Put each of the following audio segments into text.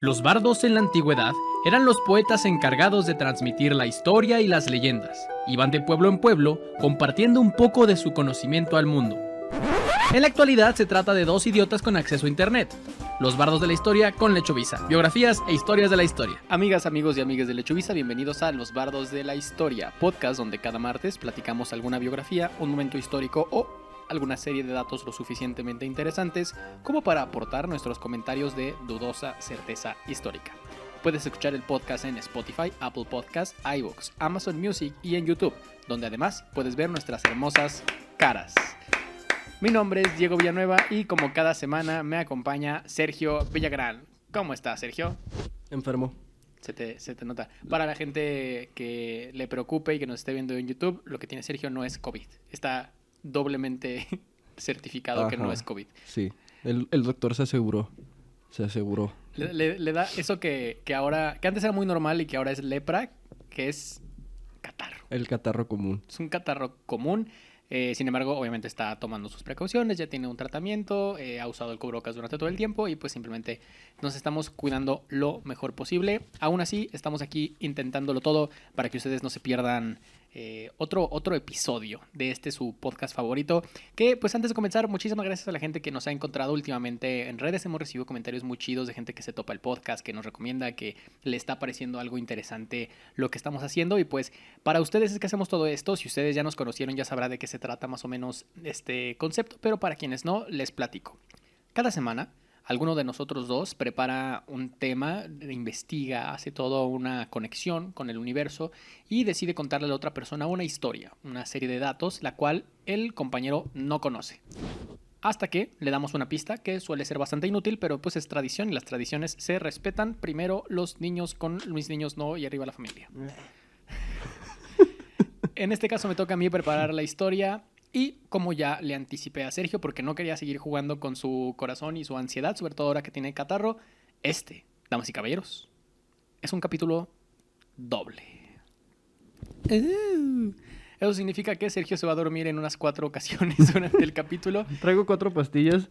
Los bardos en la antigüedad eran los poetas encargados de transmitir la historia y las leyendas. Iban de pueblo en pueblo, compartiendo un poco de su conocimiento al mundo. En la actualidad se trata de dos idiotas con acceso a internet. Los bardos de la historia con Lechovisa. Biografías e historias de la historia. Amigas, amigos y amigas de Lechovisa, bienvenidos a Los Bardos de la Historia, podcast donde cada martes platicamos alguna biografía, un momento histórico o alguna serie de datos lo suficientemente interesantes como para aportar nuestros comentarios de dudosa certeza histórica. Puedes escuchar el podcast en Spotify, Apple Podcasts, iVoox, Amazon Music y en YouTube, donde además puedes ver nuestras hermosas caras. Mi nombre es Diego Villanueva y como cada semana me acompaña Sergio Villagrán. ¿Cómo estás, Sergio? Enfermo. Se te nota. Para la gente que le preocupe y que nos esté viendo en YouTube, lo que tiene Sergio no es COVID. Está doblemente certificado que no es COVID. Sí, el doctor se aseguró. Le da eso que ahora, que antes era muy normal y que ahora es lepra, que es catarro. El catarro común. Es un catarro común. Sin embargo, obviamente está tomando sus precauciones, ya tiene un tratamiento, ha usado el cubrebocas durante todo el tiempo y pues simplemente nos estamos cuidando lo mejor posible. Aún así, estamos aquí intentándolo todo para que ustedes no se pierdan otro episodio de su podcast favorito. Que pues antes de comenzar, muchísimas gracias a la gente que nos ha encontrado últimamente en redes. Hemos recibido comentarios muy chidos de gente que se topa el podcast, que nos recomienda, que le está pareciendo algo interesante lo que estamos haciendo. Y pues para ustedes es que hacemos todo esto. Si ustedes ya nos conocieron, ya sabrá de qué se trata más o menos este concepto. Pero para quienes no, les platico. Cada semana alguno de nosotros dos prepara un tema, investiga, hace toda una conexión con el universo y decide contarle a la otra persona una historia, una serie de datos, la cual el compañero no conoce. Hasta que le damos una pista que suele ser bastante inútil, pero pues es tradición y las tradiciones se respetan. Primero los niños con mis niños no y arriba la familia. En este caso me toca a mí preparar la historia. Y como ya le anticipé a Sergio, porque no quería seguir jugando con su corazón y su ansiedad, sobre todo ahora que tiene catarro, damas y caballeros, es un capítulo doble. Eso significa que Sergio se va a dormir en unas 4 ocasiones durante el capítulo. Traigo 4 pastillas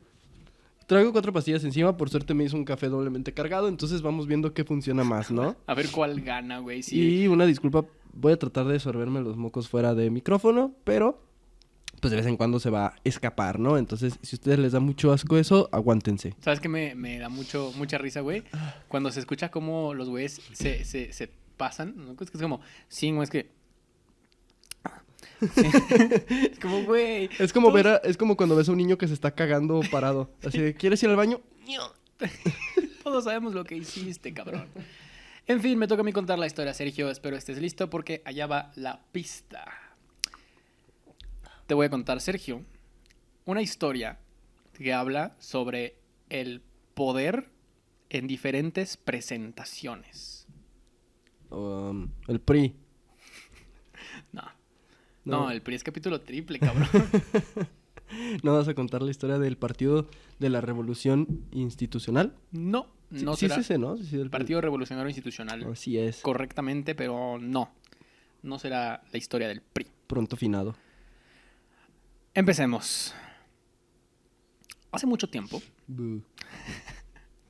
encima. Por suerte me hizo un café doblemente cargado, entonces vamos viendo qué funciona más, ¿no? A ver cuál gana, güey. Sí. Y una disculpa, voy a tratar de sorberme los mocos fuera de micrófono, pero pues de vez en cuando se va a escapar, ¿no? Entonces, si a ustedes les da mucho asco eso, aguántense. ¿Sabes qué me da mucha risa, güey? Cuando se escucha cómo los güeyes se pasan, ¿no? Es que es como, sí, güey, es que... Sí. Es como, güey... Es como cuando ves a un niño que se está cagando parado. Así de, ¿quieres ir al baño? Todos sabemos lo que hiciste, cabrón. En fin, me toca a mí contar la historia, Sergio. Espero estés listo porque allá va la pista. Te voy a contar, Sergio, una historia que habla sobre el poder en diferentes presentaciones. El PRI. No, el PRI es capítulo triple, cabrón. ¿No vas a contar la historia del Partido de la Revolución Institucional? No Sí, será. Sí, ¿no? Sí, el Partido Revolucionario Institucional. Así es. Correctamente, pero no. No será la historia del PRI. Pronto finado. Empecemos. Hace mucho tiempo,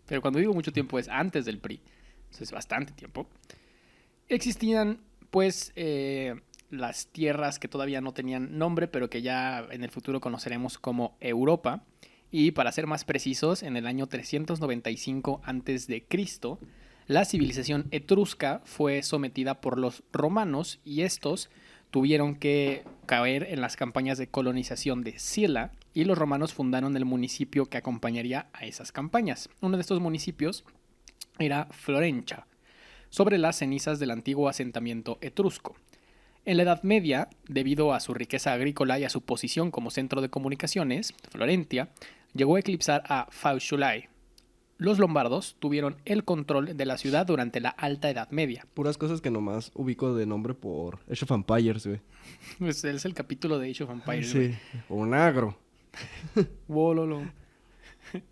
pero cuando digo mucho tiempo es antes del PRI, entonces bastante tiempo, existían pues las tierras que todavía no tenían nombre, pero que ya en el futuro conoceremos como Europa. Y para ser más precisos, en el año 395 a.C., la civilización etrusca fue sometida por los romanos y estos tuvieron que caer en las campañas de colonización de Sila y los romanos fundaron el municipio que acompañaría a esas campañas. Uno de estos municipios era Florencia, sobre las cenizas del antiguo asentamiento etrusco. En la Edad Media, debido a su riqueza agrícola y a su posición como centro de comunicaciones, Florentia llegó a eclipsar a Fauculae. Los lombardos tuvieron el control de la ciudad durante la Alta Edad Media. Puras cosas que nomás ubico de nombre por Age of Empires, güey. Pues es el capítulo de Age of Empires, sí, güey. Un agro. Wololo.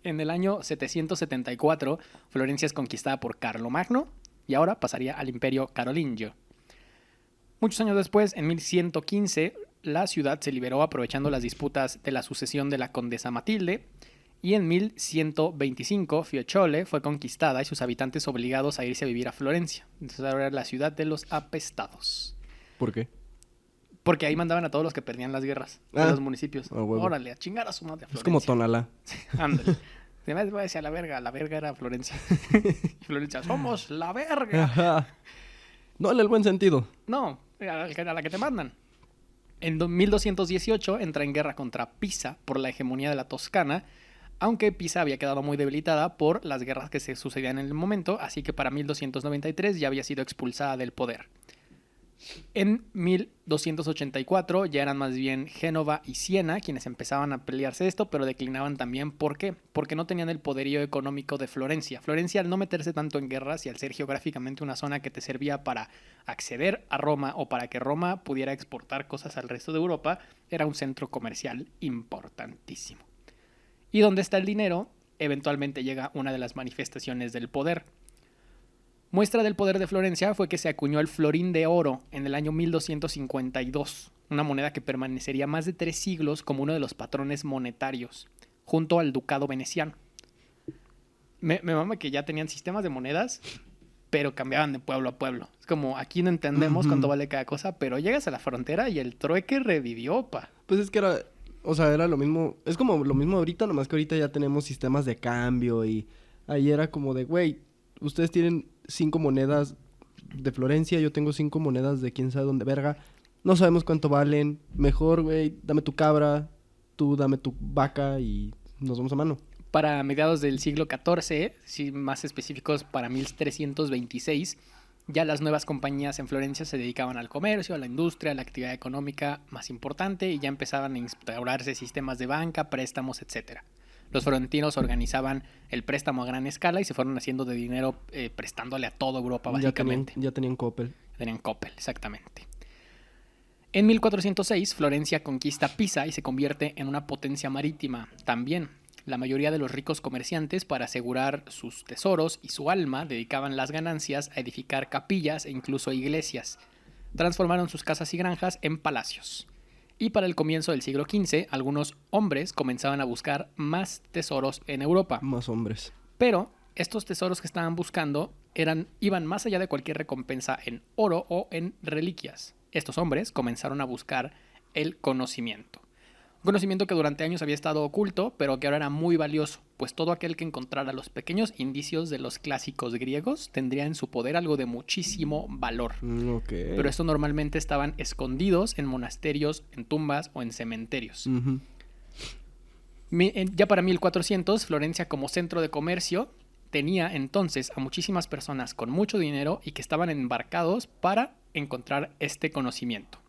En el año 774, Florencia es conquistada por Carlomagno y ahora pasaría al Imperio Carolingio. Muchos años después, en 1115, la ciudad se liberó aprovechando las disputas de la sucesión de la condesa Matilde Y en 1125 Fiesole fue conquistada y sus habitantes obligados a irse a vivir a Florencia. Entonces ahora era la ciudad de los apestados. ¿Por qué? Porque ahí mandaban a todos los que perdían las guerras de los municipios. Órale, a chingar a su madre a Florencia. Es como Tonalá. Ándale. Además voy a decir a la verga era Florencia. Y Florencia, somos la verga. Ajá. No, en el buen sentido. No, a la que te mandan. En 1218 entra en guerra contra Pisa por la hegemonía de la Toscana, aunque Pisa había quedado muy debilitada por las guerras que se sucedían en el momento, así que para 1293 ya había sido expulsada del poder. En 1284 ya eran más bien Génova y Siena quienes empezaban a pelearse esto, pero declinaban también. ¿Por qué? Porque no tenían el poderío económico de Florencia. Florencia, al no meterse tanto en guerras y al ser geográficamente una zona que te servía para acceder a Roma o para que Roma pudiera exportar cosas al resto de Europa, era un centro comercial importantísimo. Y donde está el dinero, eventualmente llega una de las manifestaciones del poder. Muestra del poder de Florencia fue que se acuñó el florín de oro en el año 1252, una moneda que permanecería más de 3 siglos como uno de los patrones monetarios, junto al ducado veneciano. Me mama que ya tenían sistemas de monedas, pero cambiaban de pueblo a pueblo. Es como, aquí no entendemos cuánto vale cada cosa, pero llegas a la frontera y el trueque revivió, pa. Pues es que era... O sea, era lo mismo... Es como lo mismo ahorita, nomás que ahorita ya tenemos sistemas de cambio y... Ahí era como de, güey, ustedes tienen 5 monedas de Florencia, yo tengo 5 monedas de quién sabe dónde verga. No sabemos cuánto valen. Mejor, güey, dame tu cabra, tú dame tu vaca y nos vamos a mano. Para mediados del siglo XIV, si más específicos para 1326, ya las nuevas compañías en Florencia se dedicaban al comercio, a la industria, a la actividad económica más importante y ya empezaban a instaurarse sistemas de banca, préstamos, etc. Los florentinos organizaban el préstamo a gran escala y se fueron haciendo de dinero prestándole a toda Europa, básicamente. Ya tenían Coppel. Tenían Coppel, exactamente. En 1406, Florencia conquista Pisa y se convierte en una potencia marítima también. La mayoría de los ricos comerciantes, para asegurar sus tesoros y su alma, dedicaban las ganancias a edificar capillas e incluso iglesias. Transformaron sus casas y granjas en palacios. Y para el comienzo del siglo XV, algunos hombres comenzaban a buscar más tesoros en Europa. Más hombres. Pero estos tesoros que estaban buscando iban más allá de cualquier recompensa en oro o en reliquias. Estos hombres comenzaron a buscar el conocimiento. Un conocimiento que durante años había estado oculto, pero que ahora era muy valioso, pues todo aquel que encontrara los pequeños indicios de los clásicos griegos tendría en su poder algo de muchísimo valor. Okay. Pero estos normalmente estaban escondidos en monasterios, en tumbas o en cementerios. Uh-huh. Ya para 1400, Florencia como centro de comercio tenía entonces a muchísimas personas con mucho dinero y que estaban embarcados para encontrar este conocimiento.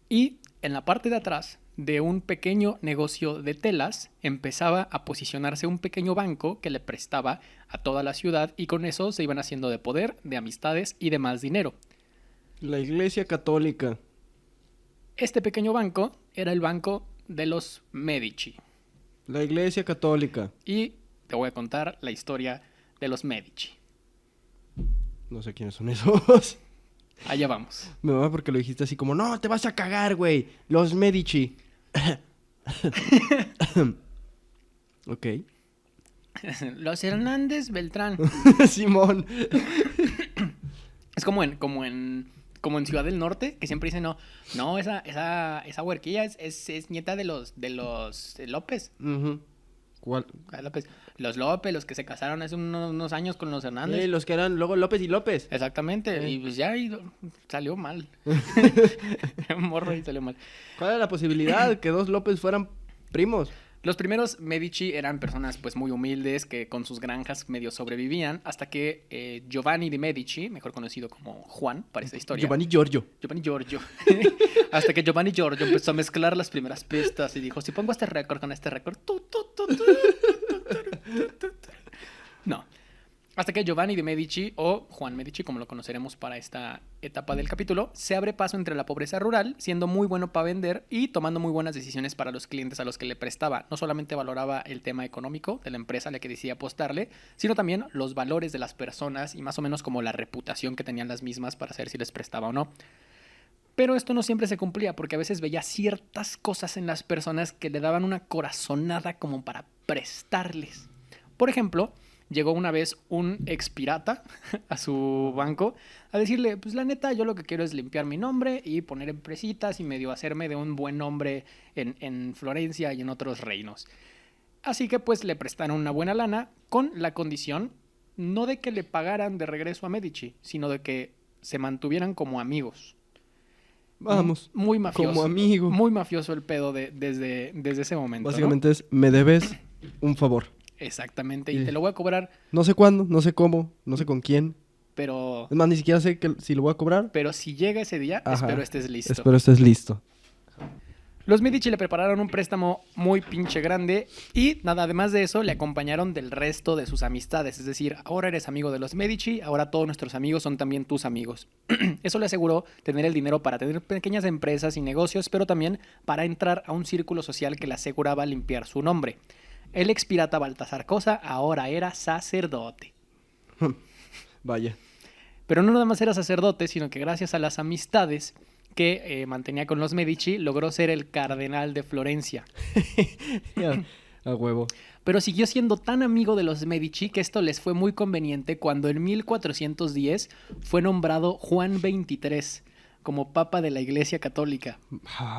Y en la parte de atrás de un pequeño negocio de telas empezaba a posicionarse un pequeño banco que le prestaba a toda la ciudad y con eso se iban haciendo de poder, de amistades y de más dinero. La Iglesia Católica. Este pequeño banco era el banco de los Medici. La Iglesia Católica. Y te voy a contar la historia de los Medici. No sé quiénes son esos. Allá vamos. Me va porque lo dijiste así como, no, te vas a cagar, güey. Los Medici. Ok. Los Hernández Beltrán. Simón. Es como en Ciudad del Norte, que siempre dicen, no, esa huerquilla es nieta de los López. Uh-huh. ¿Cuál? López. Los López, los que se casaron hace unos años con los Hernández. Los que eran luego López y López. Exactamente. Y pues ya salió mal. Un morro y salió mal. ¿Cuál era la posibilidad que 2 López fueran primos? Los primeros Medici eran personas pues muy humildes que con sus granjas medio sobrevivían hasta que Giovanni de Medici, mejor conocido como Juan para esta historia. Giovanni Giorgio. Hasta que Giovanni Giorgio empezó a mezclar las primeras pistas y dijo, si pongo este récord con este récord. No. Hasta que Giovanni de Medici, o Juan Medici, como lo conoceremos para esta etapa del capítulo, se abre paso entre la pobreza rural, siendo muy bueno para vender y tomando muy buenas decisiones para los clientes a los que le prestaba. No solamente valoraba el tema económico de la empresa a la que decía apostarle, sino también los valores de las personas y más o menos como la reputación que tenían las mismas para saber si les prestaba o no. Pero esto no siempre se cumplía, porque a veces veía ciertas cosas en las personas que le daban una corazonada como para prestarles. Por ejemplo, llegó una vez un ex pirata a su banco a decirle, pues la neta, yo lo que quiero es limpiar mi nombre y poner empresitas y medio hacerme de un buen nombre en Florencia y en otros reinos. Así que pues le prestaron una buena lana con la condición no de que le pagaran de regreso a Medici, sino de que se mantuvieran como amigos. Vamos. Muy mafioso. Como amigo. Muy mafioso el pedo desde ese momento. Básicamente es, me debes un favor. Exactamente, y te lo voy a cobrar. No sé cuándo, no sé cómo, no sé con quién. Pero... Es más, ni siquiera sé si lo voy a cobrar. Pero si llega ese día, Ajá. espero estés listo. Espero estés listo. Los Medici le prepararon un préstamo muy pinche grande y nada, además de eso, le acompañaron del resto de sus amistades. Es decir, ahora eres amigo de los Medici, ahora todos nuestros amigos son también tus amigos. Eso le aseguró tener el dinero para tener pequeñas empresas y negocios, pero también para entrar a un círculo social que le aseguraba limpiar su nombre. El ex pirata Baltasar Cosa ahora era sacerdote. Vaya. Pero no nada más era sacerdote, sino que gracias a las amistades que mantenía con los Medici, logró ser el cardenal de Florencia. A huevo. Pero siguió siendo tan amigo de los Medici que esto les fue muy conveniente cuando en 1410 fue nombrado Juan XXIII como papa de la Iglesia Católica.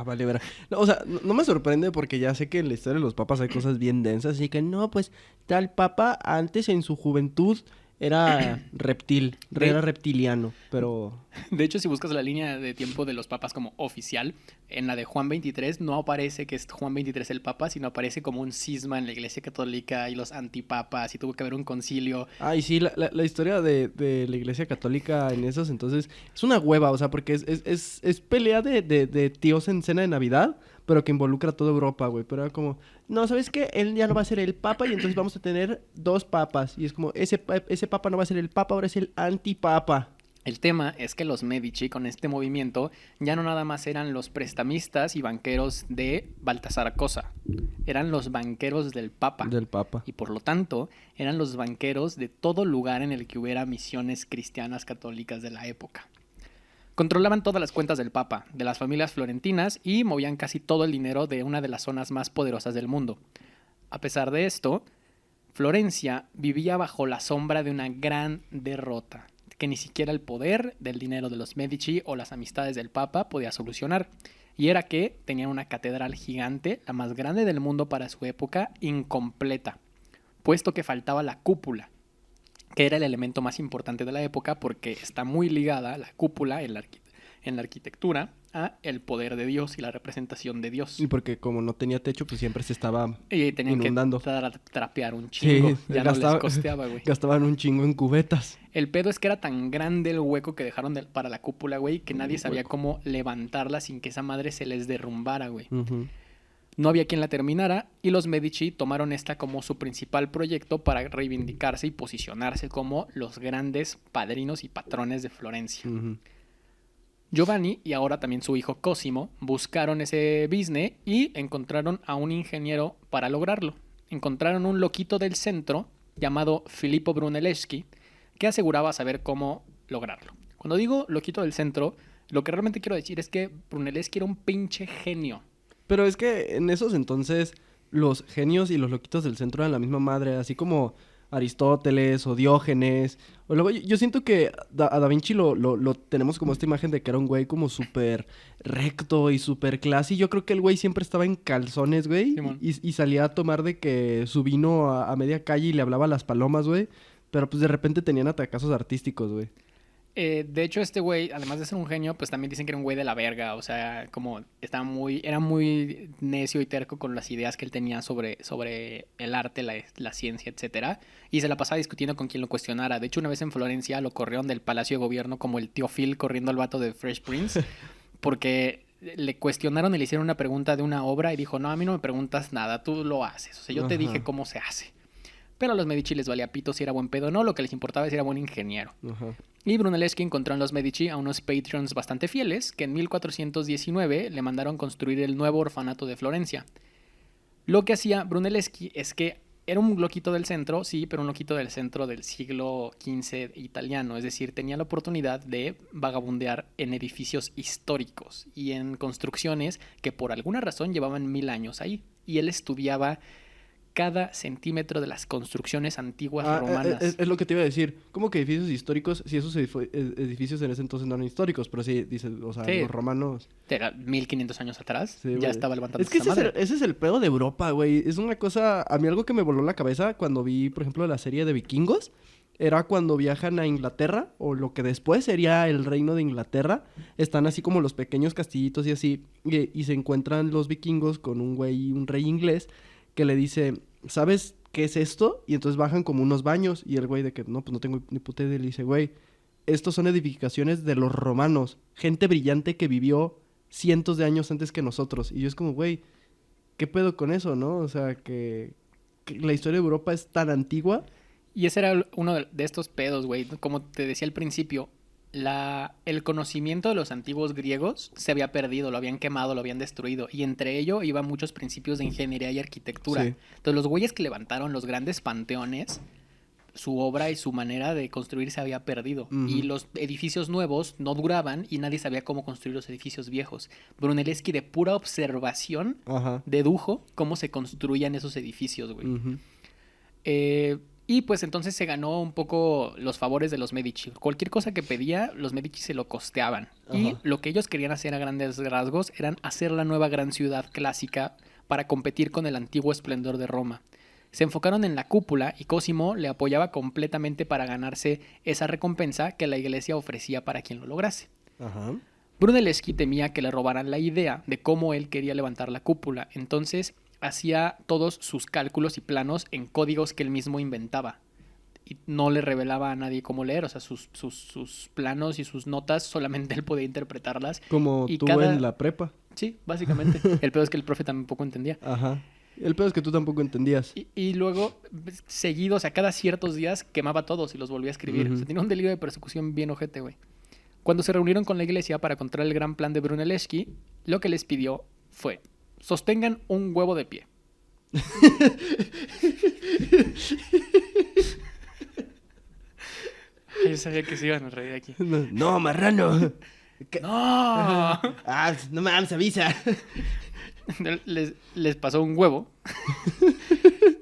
Vale, verá. No, o sea, no me sorprende porque ya sé que en la historia de los papas hay cosas bien densas, así que no, pues tal papa antes en su juventud era reptil, era reptiliano, pero... De hecho, si buscas la línea de tiempo de los papas como oficial, en la de Juan XXIII no aparece que es Juan XXIII el papa, sino aparece como un cisma en la Iglesia Católica y los antipapas y tuvo que haber un concilio. Ay, sí, la historia de la Iglesia Católica en esos entonces es una hueva, o sea, porque es pelea de tíos en cena de Navidad, pero que involucra a toda Europa, güey. Pero era como, no, ¿sabes qué? Él ya no va a ser el papa y entonces vamos a tener 2 papas. Y es como, ese papa no va a ser el papa, ahora es el antipapa. El tema es que los Medici con este movimiento ya no nada más eran los prestamistas y banqueros de Baltasar Cosa, eran los banqueros del Papa. Del Papa. Y por lo tanto, eran los banqueros de todo lugar en el que hubiera misiones cristianas católicas de la época. Controlaban todas las cuentas del Papa, de las familias florentinas y movían casi todo el dinero de una de las zonas más poderosas del mundo. A pesar de esto, Florencia vivía bajo la sombra de una gran derrota que ni siquiera el poder del dinero de los Medici o las amistades del Papa podía solucionar. Y era que tenían una catedral gigante, la más grande del mundo para su época, incompleta, puesto que faltaba la cúpula, que era el elemento más importante de la época porque está muy ligada la cúpula en la arquitectura a el poder de Dios y la representación de Dios. Y porque como no tenía techo, pues siempre se estaba y tenían inundando. Que trapear un chingo. Sí, ya no les costeaba, güey. Gastaban un chingo en cubetas. El pedo es que era tan grande el hueco que dejaron para la cúpula, güey, que nadie sabía cómo levantarla sin que esa madre se les derrumbara, güey. Uh-huh. No había quien la terminara y los Medici tomaron esta como su principal proyecto para reivindicarse y posicionarse como los grandes padrinos y patrones de Florencia. Uh-huh. Giovanni y ahora también su hijo Cosimo buscaron ese business y encontraron a un ingeniero para lograrlo. Encontraron un loquito del centro llamado Filippo Brunelleschi que aseguraba saber cómo lograrlo. Cuando digo loquito del centro, lo que realmente quiero decir es que Brunelleschi era un pinche genio. Pero es que en esos entonces los genios y los loquitos del centro eran la misma madre, así como Aristóteles o Diógenes. O luego yo siento que a Da Vinci lo tenemos como esta imagen de que era un güey como súper recto y súper classy. Yo creo que el güey siempre estaba en calzones, güey. Y salía a tomar de que su vino a media calle y le hablaba a las palomas, güey. Pero pues de repente tenían atacazos artísticos, güey. De hecho, este güey, además de ser un genio, pues también dicen que era un güey de la verga. O sea, como era muy necio y terco con las ideas que él tenía sobre el arte, la ciencia, etcétera. Y se la pasaba discutiendo con quien lo cuestionara. De hecho, una vez en Florencia lo corrieron del Palacio de Gobierno como el tío Phil corriendo al vato de Fresh Prince. Porque le cuestionaron y le hicieron una pregunta de una obra y dijo, no, a mí no me preguntas nada, tú lo haces. O sea, yo te dije cómo se hace. Pero a los Medici les valía pito si era buen pedo o no, lo que les importaba es si era buen ingeniero. Uh-huh. Y Brunelleschi encontró en los Medici a unos patrons bastante fieles que en 1419 le mandaron construir el nuevo orfanato de Florencia. Lo que hacía Brunelleschi es que era un loquito del centro, sí, pero un loquito del centro del siglo XV italiano. Es decir, tenía la oportunidad de vagabundear en edificios históricos y en construcciones que por alguna razón llevaban 1000 años ahí. Y él estudiaba cada centímetro de las construcciones antiguas romanas. Es lo que te iba a decir. ¿Cómo que edificios históricos? Si esos edificios en ese entonces no eran históricos, pero sí, dices, o sea, Sí. los romanos... Era 1500 años atrás, Sí, ya güey. estaba levantando Es que esa madre. ese es el pedo de Europa, güey. Es una cosa... A mí algo que me voló la cabeza cuando vi, por ejemplo, la serie de Vikingos, era cuando viajan a Inglaterra, o lo que después sería el reino de Inglaterra. Están así como los pequeños castillitos y así, y se encuentran los vikingos con un güey, un rey inglés, que le dice, ¿sabes qué es esto? Y entonces bajan como unos baños, y el güey de que, no, pues no tengo ni puta idea, le dice, güey, estos son edificaciones de los romanos, gente brillante que vivió cientos de años antes que nosotros. Y yo es como, güey, ¿qué pedo con eso, no? O sea, que la historia de Europa es tan antigua. Y ese era uno de estos pedos, güey. Como te decía al principio, el conocimiento de los antiguos griegos se había perdido, lo habían quemado, lo habían destruido. Y entre ello iban muchos principios de ingeniería y arquitectura. Sí. Entonces los güeyes que levantaron los grandes panteones, su obra y su manera de construir se había perdido. Ujú. Y los edificios nuevos no duraban y nadie sabía cómo construir los edificios viejos. Brunelleschi, de pura observación, Ajá. dedujo cómo se construían esos edificios, güey. Ujú. Y pues entonces se ganó un poco los favores de los Medici. Cualquier cosa que pedía, los Medici se lo costeaban. Y Ajá. lo que ellos querían hacer a grandes rasgos eran hacer la nueva gran ciudad clásica para competir con el antiguo esplendor de Roma. Se enfocaron en la cúpula y Cosimo le apoyaba completamente para ganarse esa recompensa que la iglesia ofrecía para quien lo lograse. Ajá. Brunelleschi temía que le robaran la idea de cómo él quería levantar la cúpula, entonces hacía todos sus cálculos y planos en códigos que él mismo inventaba y no le revelaba a nadie cómo leer, o sea, sus planos y sus notas solamente él podía interpretarlas. Como Y tú cada- en la prepa. Sí, básicamente. El peor es que el profe tampoco entendía. Ajá. El peor es que tú tampoco entendías. Y luego, seguido, o sea, cada ciertos días quemaba todos y los volvía a escribir. Ujú. O sea, tenía un delirio de persecución bien ojete, güey. Cuando se reunieron con la iglesia para controlar el gran plan de Brunelleschi, lo que les pidió fue: sostengan un huevo de pie. Ay, yo sabía que se iban a reír aquí. No, marrano. ¡No! Ah, no mames, avisa. Les pasó un huevo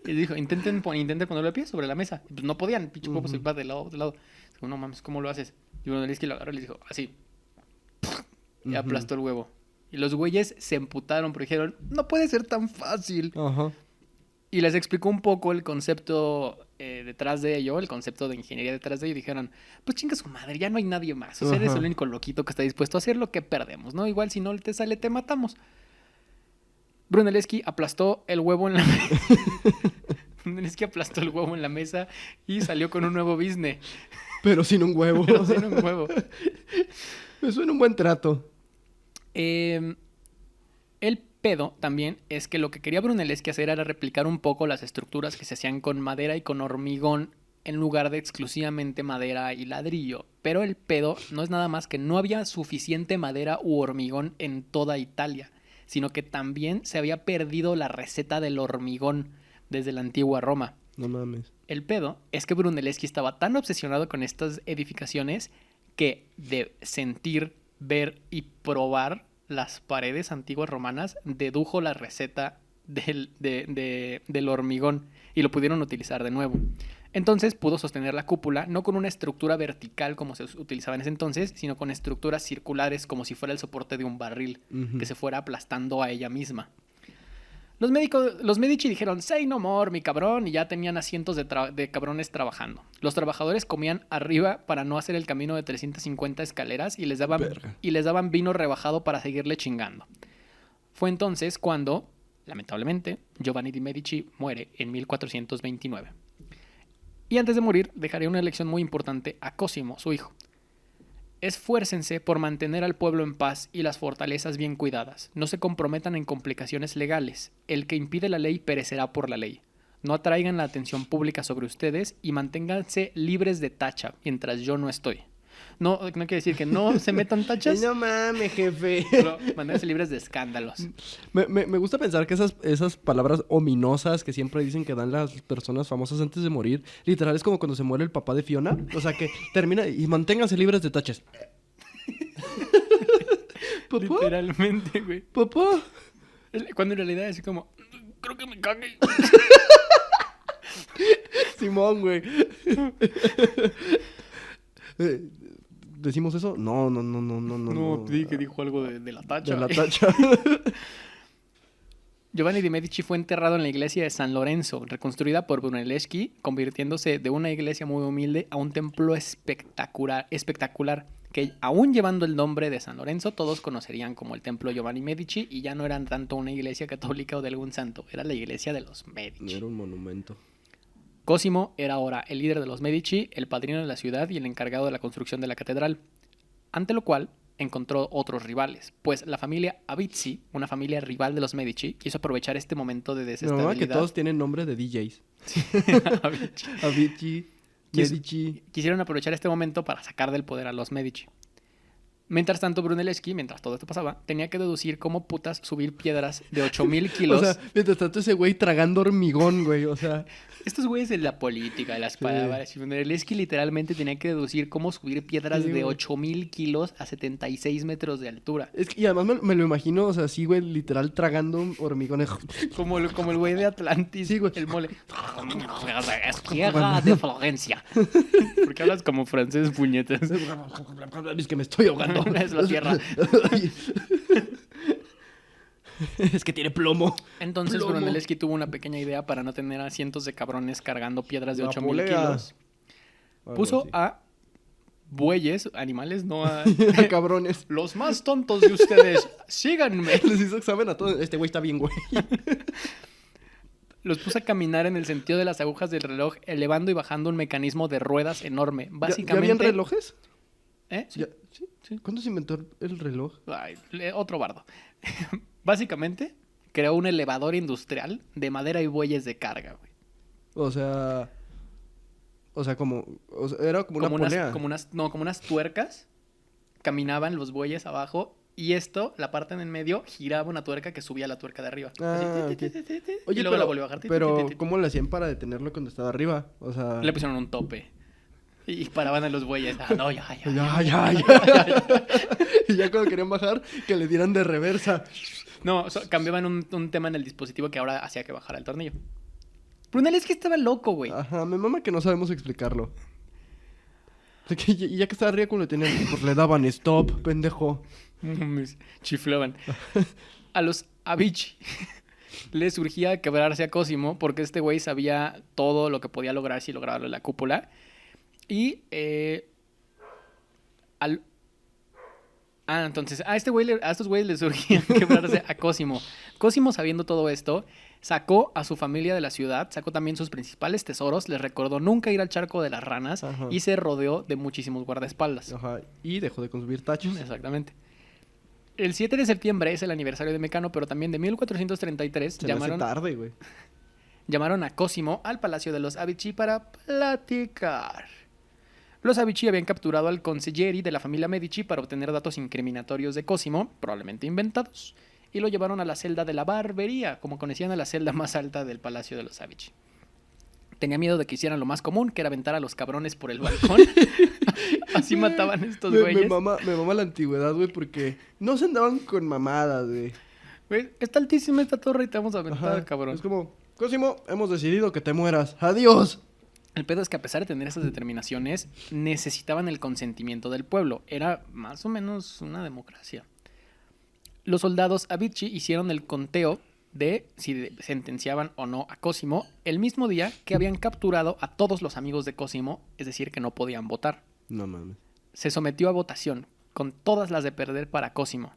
y dijo: intenten ponerlo de pie sobre la mesa. Y pues no podían, pinche huevo se iba de lado. Dijo: no mames, ¿cómo lo haces? Y Brunelleschi lo agarró y les dijo así, y aplastó el huevo. Y los güeyes se emputaron porque dijeron: no puede ser tan fácil. Ajá. Y les explicó un poco el concepto detrás de ello, el concepto de ingeniería detrás de ello, y dijeron: pues chinga su madre, ya no hay nadie más. O sea, eres Ajá. el único loquito que está dispuesto a hacer lo que perdemos, ¿no? Igual si no te sale, te matamos. Brunelleschi aplastó el huevo en la mesa. Brunelleschi aplastó el huevo en la mesa y salió con un nuevo business. Pero sin un huevo. Pero sin un huevo. Me suena un buen trato. El pedo también es que lo que quería Brunelleschi hacer era replicar un poco las estructuras que se hacían con madera y con hormigón en lugar de exclusivamente madera y ladrillo. Pero el pedo no es nada más que no había suficiente madera u hormigón en toda Italia, sino que también se había perdido la receta del hormigón desde la antigua Roma. No mames. El pedo es que Brunelleschi estaba tan obsesionado con estas edificaciones que de sentir, ver y probar las paredes antiguas romanas dedujo la receta del hormigón y lo pudieron utilizar de nuevo. Entonces pudo sostener la cúpula no con una estructura vertical como se utilizaba en ese entonces, sino con estructuras circulares como si fuera el soporte de un barril Ujú. que se fuera aplastando a ella misma. Los Medici dijeron: say no more, mi cabrón, y ya tenían a cientos de cabrones trabajando. Los trabajadores comían arriba para no hacer el camino de 350 escaleras y les daban vino rebajado para seguirle chingando. Fue entonces cuando, lamentablemente, Giovanni de Medici muere en 1429. Y antes de morir, dejaría una lección muy importante a Cosimo, su hijo. Esfuércense por mantener al pueblo en paz y las fortalezas bien cuidadas. No se comprometan en complicaciones legales. El que impide la ley perecerá por la ley. No atraigan la atención pública sobre ustedes y manténganse libres de tacha mientras yo no estoy. No quiere decir que no se metan tachas, No mames, jefe. pero mantenerse libres de escándalos. Me gusta pensar que esas palabras ominosas que siempre dicen que dan las personas famosas antes de morir, literal es como cuando se muere el papá de Fiona. O sea, que termina y manténganse libres de taches. ¿Papá? Literalmente, güey. ¿Papá? Cuando en realidad es como, creo que me cagué. Simón, güey. ¿Decimos eso? No. No, te dije que dijo algo de la tacha. De la tacha. Giovanni de Medici fue enterrado en la iglesia de San Lorenzo, reconstruida por Brunelleschi, convirtiéndose de una iglesia muy humilde a un templo espectacular, que aún llevando el nombre de San Lorenzo, todos conocerían como el templo Giovanni Medici, y ya no eran tanto una iglesia católica o de algún santo, era la iglesia de los Medici. Era un monumento. Cosimo era ahora el líder de los Medici, el padrino de la ciudad y el encargado de la construcción de la catedral, ante lo cual encontró otros rivales, pues la familia Avici, una familia rival de los Medici, quiso aprovechar este momento de No, desestabilidad. que todos tienen nombre de DJs. Avici. Avicii, Medici. Quisieron aprovechar este momento para sacar del poder a los Medici. Mientras tanto, Brunelleschi, mientras todo esto pasaba, tenía que deducir cómo putas subir piedras de 8,000 kilos. O sea, mientras tanto ese güey tragando hormigón, güey. O sea, Estos güeyes de la política, de las palabras. Y Brunelleschi literalmente tenía que deducir cómo subir piedras Sí, de güey. 8,000 kilos a 76 metros de altura. es que, y además me lo imagino, o sea, sí, güey, literal tragando hormigones. Como el güey de Atlantis, Sí, güey. el mole. Es tierra de Florencia. ¿Por qué hablas como francés, puñetas? Es que me estoy ahogando. Es la tierra. Es que tiene plomo. Entonces Plomo. Brunelleschi tuvo una pequeña idea para no tener a cientos de cabrones cargando piedras de La 8,000 polea. kilos. Algo Puso así. a bueyes, animales, no a... Cabrones. Los más tontos de ustedes, síganme. Les hizo examen a todos. Este güey está bien, güey. Los puso a caminar en el sentido de las agujas del reloj, elevando y bajando un mecanismo de ruedas enorme. ¿Ya Básicamente... habían relojes? ¿Eh? Sí. Ya- ¿Sí? Sí. ¿Cuándo se inventó el reloj? Ay, otro bardo. Básicamente, creó un elevador industrial de madera y bueyes de carga, güey. O sea, como... O sea, era como una polea. Como unas tuercas. Caminaban los bueyes abajo. Y esto, la parte en el medio, giraba una tuerca que subía la tuerca de arriba. Ah, Así, ok. y luego la volvió a bajar. Pero, ¿cómo le hacían para detenerlo cuando estaba arriba? O sea... Le pusieron un tope. Y paraban a los bueyes. Ah, no, ya. Ya. Y ya cuando querían bajar, que le dieran de reversa. No, cambiaban un tema en el dispositivo que ahora hacía que bajara el tornillo. Brunelleschi estaba loco, güey. Ajá, me mama que no sabemos explicarlo. De que y ya que estaba arriba cuando le tenían, pues le daban stop, pendejo. Chiflaban. A los Avici les surgía quebrarse a Cosimo porque este güey sabía todo lo que podía lograr si lograba la cúpula. Y entonces a estos güeyes les surgía quebrarse a Cosimo. Cosimo, sabiendo todo esto, sacó a su familia de la ciudad, sacó también sus principales tesoros, les recordó nunca ir al charco de las ranas. Ajá. Y se rodeó de muchísimos guardaespaldas. Ajá, y dejó de consumir tachos. Exactamente. El 7 de septiembre es el aniversario de Mecano, pero también de 1433 Se me hace tarde, güey. llamaron a Cosimo al palacio de los Avici para platicar. Los Avici habían capturado al consiglieri de la familia Medici para obtener datos incriminatorios de Cosimo, probablemente inventados, y lo llevaron a la celda de la barbería, como conocían a la celda más alta del palacio de los Avici. Tenía miedo de que hicieran lo más común, que era aventar a los cabrones por el balcón. Así mataban estos güeyes. Me mama la antigüedad, güey, porque no se andaban con mamadas, güey. Güey, está altísima esta torre y te vamos a aventar, Ajá, cabrón. es como, Cosimo, hemos decidido que te mueras. ¡Adiós! El pedo es que a pesar de tener esas determinaciones, necesitaban el consentimiento del pueblo. Era más o menos una democracia. Los soldados Avici hicieron el conteo de si sentenciaban o no a Cosimo el mismo día que habían capturado a todos los amigos de Cosimo, es decir, que no podían votar. No mames. Se sometió a votación, con todas las de perder para Cosimo.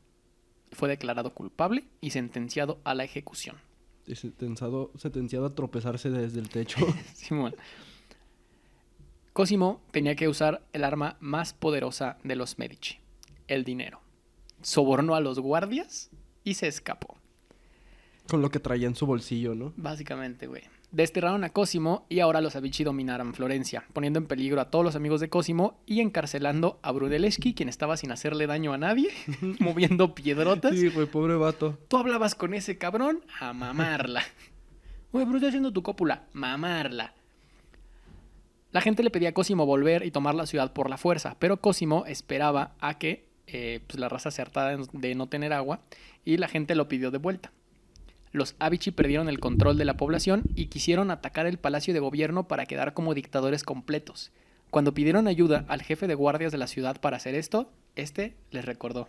Fue declarado culpable y sentenciado a la ejecución. Y sentenciado a tropezarse desde el techo. Simón. Cosimo tenía que usar el arma más poderosa de los Medici, el dinero. Sobornó a los guardias y se escapó. Con lo que traía en su bolsillo, ¿no? Básicamente, güey. Desterraron a Cosimo y ahora los Avici dominaron Florencia, poniendo en peligro a todos los amigos de Cosimo y encarcelando a Brunelleschi, quien estaba sin hacerle daño a nadie, moviendo piedrotas. Sí, güey, pobre vato. Tú hablabas con ese cabrón, a mamarla. Güey, pero estoy haciendo tu cópula, mamarla. La gente le pedía a Cosimo volver y tomar la ciudad por la fuerza, pero Cosimo esperaba a que pues la raza se hartara de no tener agua y la gente lo pidió de vuelta. Los Avici perdieron el control de la población y quisieron atacar el palacio de gobierno para quedar como dictadores completos. Cuando pidieron ayuda al jefe de guardias de la ciudad para hacer esto, este les recordó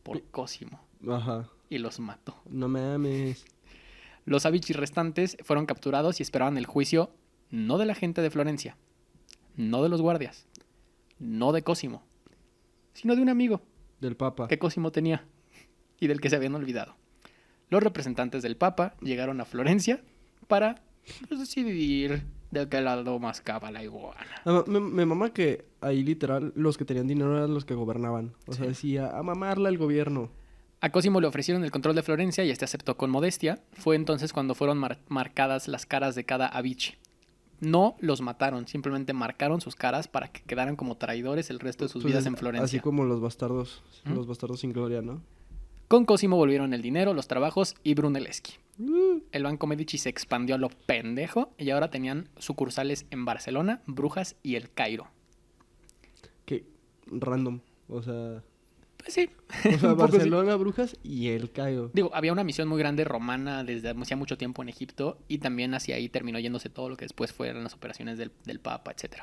por Cosimo Ajá. y los mató. No mames. Los Avici restantes fueron capturados y esperaban el juicio no de la gente de Florencia, no de los guardias, no de Cosimo, sino de un amigo Del papa. que Cosimo tenía y del que se habían olvidado. Los representantes del Papa llegaron a Florencia para pues, decidir de qué lado mascaba la iguana. Me mama que ahí literal los que tenían dinero eran los que gobernaban. O sea, decía, a mamarla el gobierno. A Cosimo le ofrecieron el control de Florencia y este aceptó con modestia. Fue entonces cuando fueron marcadas las caras de cada Avici. No los mataron, simplemente marcaron sus caras para que quedaran como traidores el resto de sus Pues vidas en Florencia. Así como los bastardos ¿Mm? sin gloria, ¿no? Con Cosimo volvieron el dinero, los trabajos y Brunelleschi. El Banco Medici se expandió a lo pendejo y ahora tenían sucursales en Barcelona, Brujas y El Cairo. Qué random. O sea, Pues sí. o sea Un poco sí. Barcelona, Brujas y El Cairo. Digo, había una misión muy grande romana desde hacía mucho tiempo en Egipto y también hacia ahí terminó yéndose todo lo que después fueron las operaciones del Papa, etc.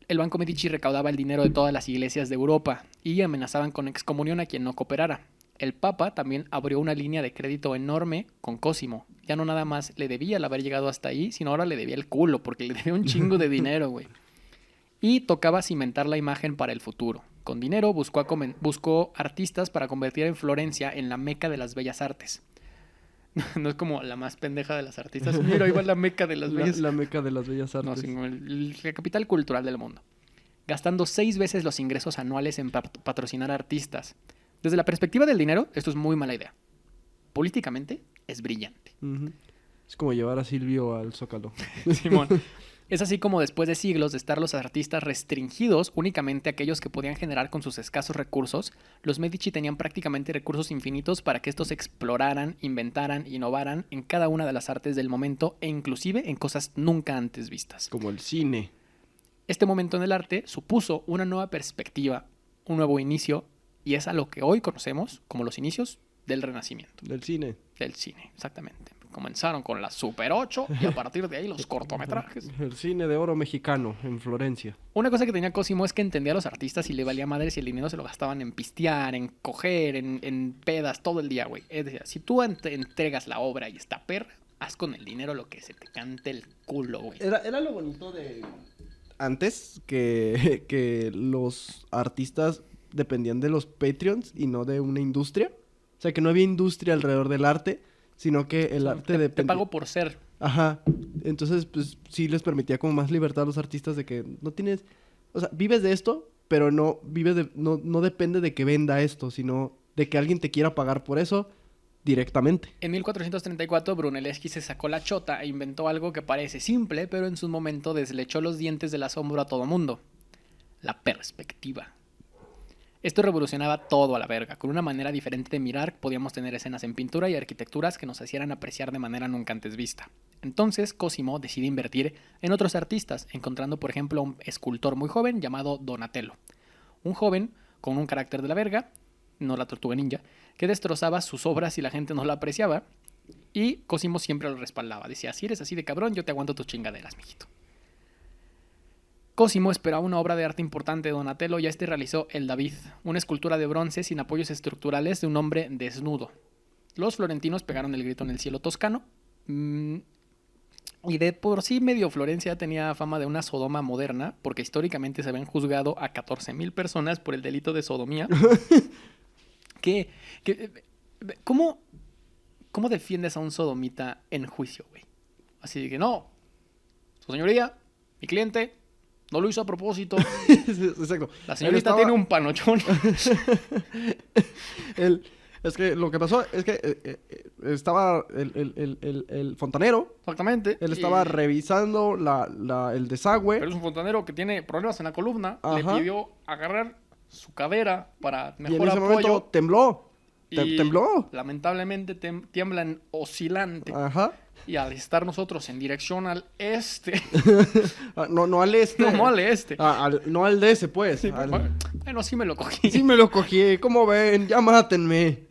El Banco Medici recaudaba el dinero de todas las iglesias de Europa y amenazaban con excomunión a quien no cooperara. El Papa también abrió una línea de crédito enorme con Cosimo. Ya no nada más le debía el haber llegado hasta ahí, sino ahora le debía el culo porque le debía un chingo de dinero, güey. Y tocaba cimentar la imagen para el futuro. Con dinero buscó artistas para convertir en Florencia en la meca de las bellas artes. No es como la más pendeja de las artistas. Mira, ahí va la meca de las bellas La meca de las bellas No, artes. sino la capital cultural del mundo. Gastando 6 veces los ingresos anuales en patrocinar artistas. Desde la perspectiva del dinero, esto es muy mala idea. Políticamente, es brillante. Ujú. Es como llevar a Silvio al Zócalo. Simón. Es así como después de siglos de estar los artistas restringidos únicamente a aquellos que podían generar con sus escasos recursos, los Medici tenían prácticamente recursos infinitos para que estos exploraran, inventaran, innovaran en cada una de las artes del momento e inclusive en cosas nunca antes vistas. Como el cine. Este momento en el arte supuso una nueva perspectiva, un nuevo inicio, y es a lo que hoy conocemos como los inicios del Renacimiento, Del cine. del cine, exactamente. Comenzaron con la Super 8 y a partir de ahí los cortometrajes. El cine de oro mexicano en Florencia. Una cosa que tenía Cosimo es que entendía a los artistas y le valía madre si el dinero se lo gastaban en pistear, en coger, en pedas todo el día, güey. Es decir, si tú entregas la obra y está perra, haz con el dinero lo que se te cante el culo, güey. Era lo bonito de... Antes que los artistas dependían de los Patreons y no de una industria. O sea, que no había industria alrededor del arte, sino que el arte Te depende... pago por ser. Ajá. Entonces, pues, sí les permitía como más libertad a los artistas de que no tienes... O sea, vives de esto, pero no vives de... No depende de que venda esto, sino de que alguien te quiera pagar por eso directamente. En 1434 Brunelleschi se sacó la chota e inventó algo que parece simple, pero en su momento deslechó los dientes del asombro a todo mundo. La perspectiva. Esto revolucionaba todo a la verga. Con una manera diferente de mirar, podíamos tener escenas en pintura y arquitecturas que nos hicieran apreciar de manera nunca antes vista. Entonces, Cosimo decide invertir en otros artistas, encontrando, por ejemplo, a un escultor muy joven llamado Donatello. Un joven con un carácter de la verga, no la tortuga ninja, que destrozaba sus obras y la gente no la apreciaba. Y Cosimo siempre lo respaldaba. Decía, si eres así de cabrón, yo te aguanto tus chingaderas, mijito. Cosimo esperaba una obra de arte importante de Donatello y este realizó el David, una escultura de bronce sin apoyos estructurales de un hombre desnudo. Los florentinos pegaron el grito en el cielo toscano. Y de por sí medio Florencia tenía fama de una Sodoma moderna, porque históricamente se habían juzgado a 14,000 personas por el delito de sodomía. ¿Cómo defiendes a un sodomita en juicio, güey? Así que no, su señoría, mi cliente, no lo hizo a propósito. Exacto. La señorita tiene un panochón. Es que lo que pasó es que estaba el fontanero. Exactamente. Él estaba Y- revisando el desagüe. Pero es un fontanero que tiene problemas en la columna. Ajá. Le pidió agarrar su cadera para Y en mejor ese apoyo. momento tembló. y Tembló. lamentablemente tiemblan oscilante. Ajá. Y al estar nosotros en dirección al este, No al este. no al este. No al de ese, pues. Bueno, sí me lo cogí. Sí me lo cogí. ¿Cómo ven? Ya mátenme.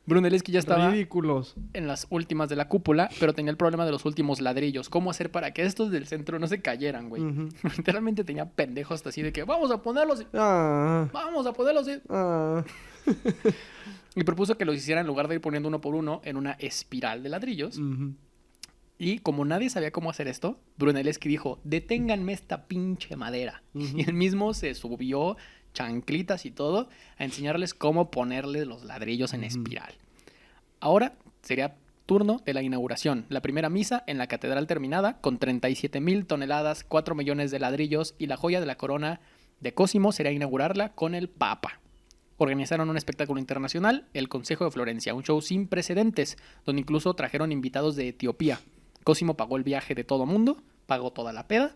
Brunelleschi ya estaba Ridículos. en las últimas de la cúpula, pero tenía el problema de los últimos ladrillos. ¿Cómo hacer para que estos del centro no se cayeran, güey? Ujú. Literalmente tenía pendejos hasta así de que vamos a ponerlos, Ah. vamos a ponerlos. Ah. Y propuso que los hiciera en lugar de ir poniendo uno por uno en una espiral de ladrillos. Ujú. Y como nadie sabía cómo hacer esto, Brunelleschi dijo, deténganme esta pinche madera. Ujú. Y él mismo se subió, chanclitas y todo, a enseñarles cómo ponerle los ladrillos en espiral. Ahora sería turno de la inauguración. La primera misa en la catedral terminada, con 37,000 toneladas, 4 millones de ladrillos y la joya de la corona de Cosimo sería inaugurarla con el Papa. Organizaron un espectáculo internacional, el Consejo de Florencia, un show sin precedentes, donde incluso trajeron invitados de Etiopía. Cosimo pagó el viaje de todo mundo, pagó toda la peda.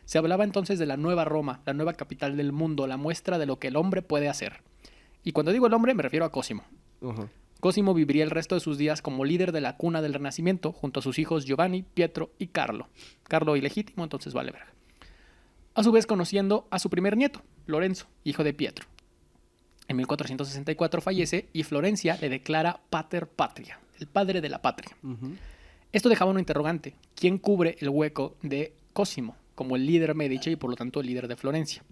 Se hablaba entonces de la nueva Roma, la nueva capital del mundo, la muestra de lo que el hombre puede hacer. Y cuando digo el hombre me refiero a Cosimo. Ajá. Cosimo viviría el resto de sus días como líder de la cuna del Renacimiento, junto a sus hijos Giovanni, Pietro y Carlo. Carlo ilegítimo, entonces vale verga. A su vez conociendo a su primer nieto, Lorenzo, hijo de Pietro. En 1464 fallece y Florencia le declara pater patria, el padre de la patria. Ujú. Esto dejaba una interrogante. ¿Quién cubre el hueco de Cosimo como el líder Medici y por lo tanto el líder de Florencia?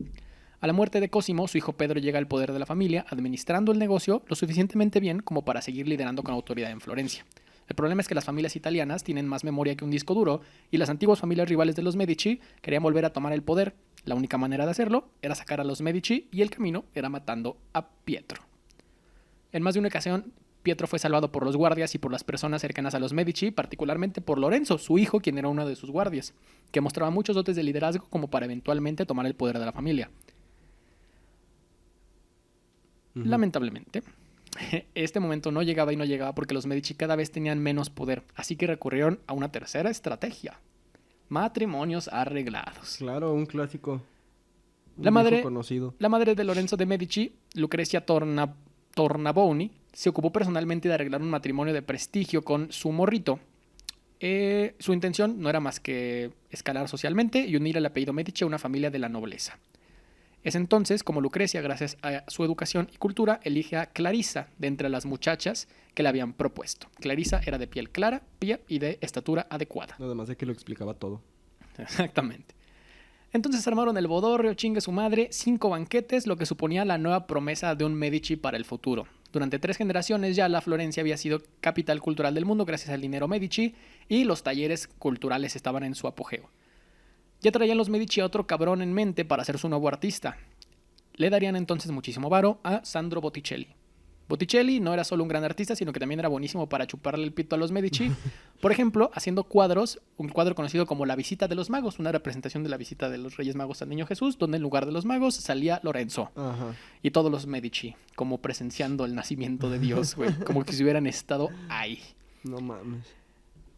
A la muerte de Cosimo, su hijo Pedro llega al poder de la familia, administrando el negocio lo suficientemente bien como para seguir liderando con autoridad en Florencia. El problema es que las familias italianas tienen más memoria que un disco duro y las antiguas familias rivales de los Medici querían volver a tomar el poder. La única manera de hacerlo era sacar a los Medici y el camino era matando a Pietro. En más de una ocasión, Pietro fue salvado por los guardias y por las personas cercanas a los Medici, particularmente por Lorenzo, su hijo, quien era uno de sus guardias, que mostraba muchos dotes de liderazgo como para eventualmente tomar el poder de la familia. Ujú. Lamentablemente, este momento no llegaba y no llegaba porque los Medici cada vez tenían menos poder, así que recurrieron a una tercera estrategia: matrimonios arreglados. Claro, un clásico. Un La madre- viejo conocido. La madre de Lorenzo de Medici, Lucrecia Tornabuoni, se ocupó personalmente de arreglar un matrimonio de prestigio con su morrito. Su intención no era más que escalar socialmente y unir el apellido Medici a una familia de la nobleza. Es entonces como Lucrecia, gracias a su educación y cultura, elige a Clarisa de entre las muchachas que le habían propuesto. Clarisa era de piel clara, pía y de estatura adecuada. Además de que lo explicaba todo. Exactamente. Entonces armaron el bodorrio, chingue su madre, 5 banquetes, lo que suponía la nueva promesa de un Medici para el futuro. Durante 3 generaciones ya la Florencia había sido capital cultural del mundo gracias al dinero Medici y los talleres culturales estaban en su apogeo. Ya traían los Medici a otro cabrón en mente para ser su nuevo artista. Le darían entonces muchísimo varo a Sandro Botticelli. Botticelli no era solo un gran artista, sino que también era buenísimo para chuparle el pito a los Medici. Por ejemplo, haciendo cuadros, un cuadro conocido como La Visita de los Magos, una representación de la visita de los Reyes Magos al Niño Jesús, donde en lugar de los magos salía Lorenzo Ajá. y todos los Medici, como presenciando el nacimiento de Dios, güey, como que si hubieran estado ahí. No mames.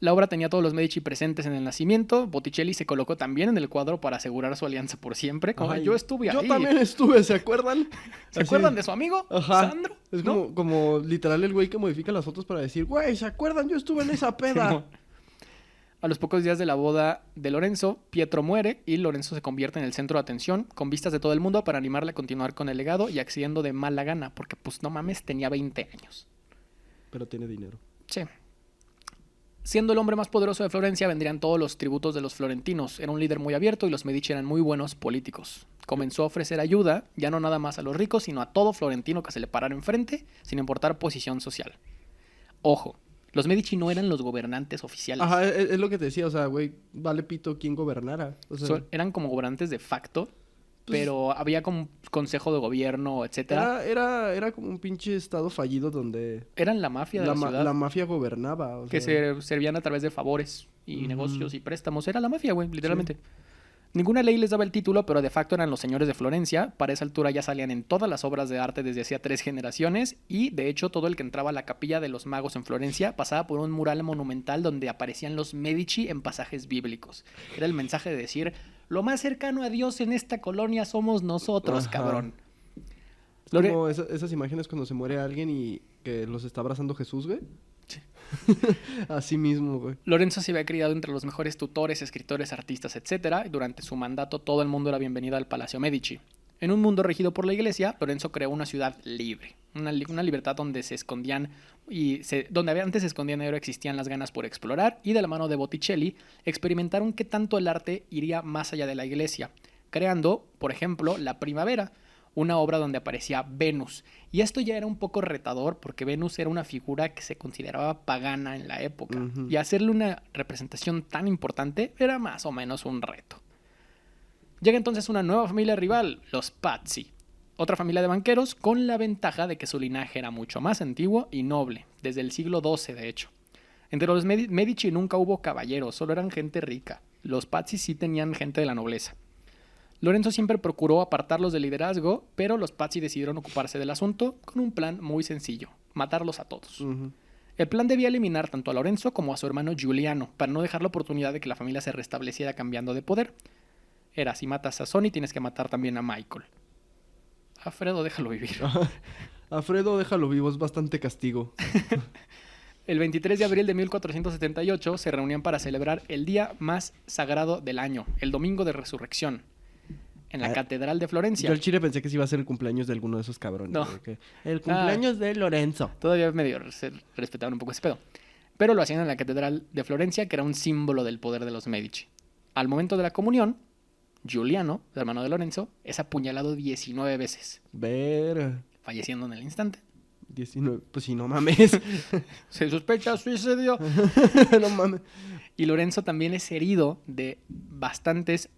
La obra tenía a todos los Medici presentes en el nacimiento. Botticelli se colocó también en el cuadro para asegurar su alianza por siempre. Como, Ay, yo estuve ahí. Yo también estuve, ¿se acuerdan? ¿Se Así. acuerdan de su amigo? Ajá. Sandro. Es ¿No? como literal el güey que modifica las fotos para decir, güey, ¿se acuerdan? Yo estuve en esa peda. A los pocos días de la boda de Lorenzo, Pietro muere y Lorenzo se convierte en el centro de atención, con vistas de todo el mundo para animarle a continuar con el legado y accediendo de mala gana, porque pues no mames, tenía 20 años. Pero tiene dinero. Sí. Siendo el hombre más poderoso de Florencia, vendrían todos los tributos de los florentinos. Era un líder muy abierto y los Medici eran muy buenos políticos. Comenzó a ofrecer ayuda, ya no nada más a los ricos, sino a todo florentino que se le parara enfrente, sin importar posición social. Ojo, los Medici no eran los gobernantes oficiales. Ajá, es lo que te decía, o sea, güey, vale pito quién gobernara. O sea, Eran como gobernantes de facto, Pues- pero había como un consejo de gobierno, etcétera. era como un pinche estado fallido donde Eran la mafia de la ciudad, la mafia gobernaba. O que sea, se servían a través de favores y Ujú. negocios y préstamos. Era la mafia, güey, literalmente. Ninguna ley les daba el título, pero de facto eran los señores de Florencia. Para esa altura ya salían en todas las obras de arte desde hacía 3 generaciones y, de hecho, todo el que entraba a la capilla de los magos en Florencia pasaba por un mural monumental donde aparecían los Medici en pasajes bíblicos. Era el mensaje de decir, lo más cercano a Dios en esta colonia somos nosotros, Ajá. cabrón. Es como esas imágenes cuando se muere alguien y que los está abrazando Jesús, güey. Sí. Así mismo, güey. Lorenzo se había criado entre los mejores tutores, escritores, artistas, etc. Durante su mandato todo el mundo era bienvenido al Palacio Medici. En un mundo regido por la iglesia, Lorenzo creó una ciudad libre. Una libertad donde se escondían donde antes se escondían y ahora existían las ganas por explorar, y de la mano de Botticelli experimentaron qué tanto el arte iría más allá de la iglesia, creando, por ejemplo, La Primavera, una obra donde aparecía Venus. Y esto ya era un poco retador porque Venus era una figura que se consideraba pagana en la época. Ujú. Y hacerle una representación tan importante era más o menos un reto. Llega entonces una nueva familia rival, los Pazzi. Otra familia de banqueros con la ventaja de que su linaje era mucho más antiguo y noble, desde el siglo XII de hecho. Entre los Medici nunca hubo caballeros, solo eran gente rica. Los Pazzi sí tenían gente de la nobleza. Lorenzo siempre procuró apartarlos del liderazgo, pero los Pazzi decidieron ocuparse del asunto con un plan muy sencillo, matarlos a todos. Ujú. El plan debía eliminar tanto a Lorenzo como a su hermano Giuliano, para no dejar la oportunidad de que la familia se restableciera cambiando de poder. Era, si matas a Sonny, tienes que matar también a Michael. Alfredo, déjalo vivir. Alfredo, déjalo vivo, es bastante castigo. El 23 de abril de 1478 se reunían para celebrar el día más sagrado del año, el Domingo de Resurrección, en la Catedral de Florencia. Yo al chile pensé que sí iba a ser el cumpleaños de alguno de esos cabrones. No. güey, que el cumpleaños de Lorenzo. Todavía medio se respetaban un poco ese pedo. Pero lo hacían en la Catedral de Florencia, que era un símbolo del poder de los Medici. Al momento de la comunión, Giuliano, el hermano de Lorenzo, es apuñalado 19 veces, Ver. falleciendo en el instante. 19. Pues sí, no mames. Se sospecha suicidio. No mames. Y Lorenzo también es herido de bastantes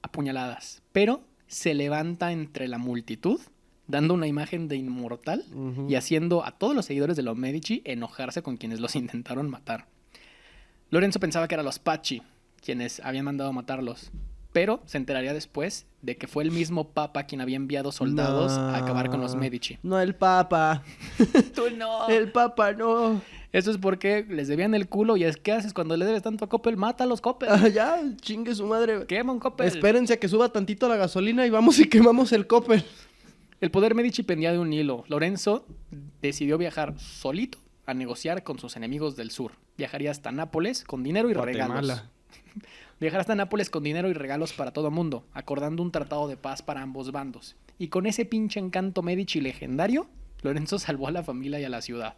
apuñaladas, pero se levanta entre la multitud, dando una imagen de inmortal Ujú. y haciendo a todos los seguidores de los Medici enojarse con quienes los intentaron matar. Lorenzo pensaba que eran los Pazzi quienes habían mandado matarlos, pero se enteraría después de que fue el mismo Papa quien había enviado soldados a acabar con los Medici. No, el Papa. ¡Tú no! El Papa, no. Eso es porque les debían el culo y es ¿qué haces cuando le debes tanto a Coppel? Mata a los Coppel. Ah, ya, chingue su madre. Quema un Coppel. Espérense a que suba tantito la gasolina y vamos y quemamos el Coppel. El poder Medici pendía de un hilo. Lorenzo decidió viajar solito a negociar con sus enemigos del sur. Viajaría hasta Nápoles con dinero y regalos. Guatemala. Viajar hasta Nápoles con dinero y regalos para todo mundo, acordando un tratado de paz para ambos bandos. Y con ese pinche encanto Medici legendario, Lorenzo salvó a la familia y a la ciudad.